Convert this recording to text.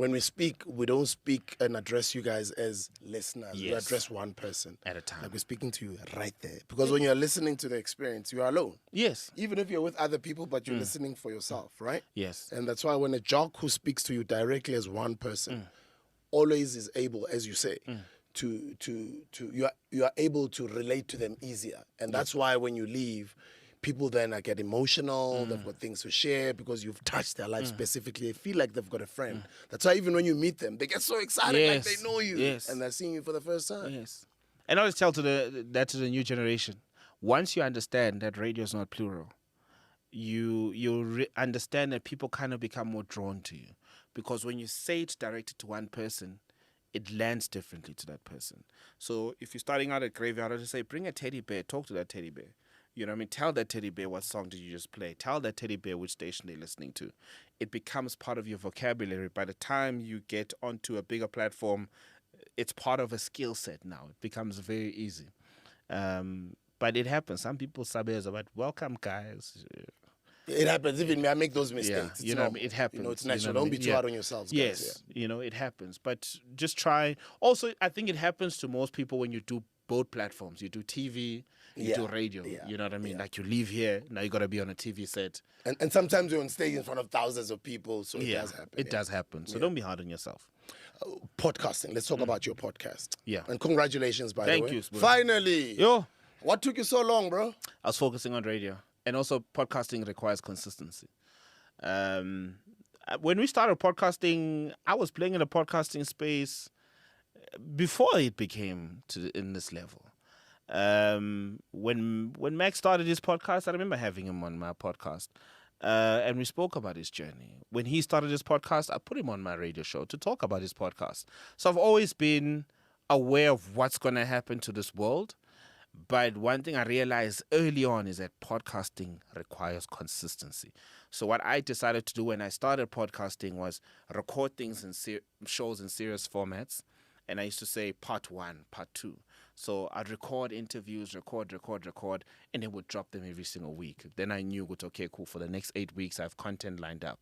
when we speak, we don't speak and address you guys as listeners. We Yes. address one person At a time. Like we're speaking to you right there. Because when you're listening to the experience, you are alone. Yes. Even if you're with other people, but you're listening for yourself, right? Yes. And that's why when a jock who speaks to you directly as one person always is able, as you say, to you are able to relate to them easier. And that's why when you leave, people then get emotional, they've got things to share because you've touched their life specifically. They feel like they've got a friend. That's why even when you meet them, they get so excited like they know you. Yes. And they're seeing you for the first time. Yes. And I always tell that to the new generation. Once you understand that radio is not plural, you understand that people kind of become more drawn to you. Because when you say it's directed to one person, it lands differently to that person. So if you're starting out at Graveyard, I'll just say, bring a teddy bear, talk to that teddy bear. You know what I mean? Tell that teddy bear what song did you just play. Tell that teddy bear which station they're listening to. It becomes part of your vocabulary. By the time you get onto a bigger platform, it's part of a skill set now. It becomes very easy. But it happens. Some people subbers about, welcome, guys. It happens. Even me, I make those mistakes. Yeah, you know what I mean? It happens. It's natural. You know what I Don't mean? be too hard on yourselves, guys. Yes, it happens. But just try. Also, I think it happens to most people when you do both platforms. You do TV, you do radio. Yeah. You know what I mean? Like you leave here, now you got to be on a TV set. And sometimes you're on stage in front of thousands of people, so it does happen. It does happen. So don't be hard on yourself. Podcasting. Let's talk about your podcast. Yeah. And congratulations, by the way. Thank you, bro. Finally. Yo, What took you so long, bro? I was focusing on radio. And also podcasting requires consistency. When we started podcasting, I was playing in the podcasting space before it became in this level. When Max started his podcast, I remember having him on my podcast. And we spoke about his journey. When he started his podcast, I put him on my radio show to talk about his podcast. So I've always been aware of what's going to happen to this world. But one thing I realized early on is that podcasting requires consistency. So what I decided to do when I started podcasting was record things in shows in serious formats. And I used to say part 1, part 2. So I'd record interviews, record, and then would drop them every single week. Then I knew, okay, cool, for the next 8 weeks, I have content lined up.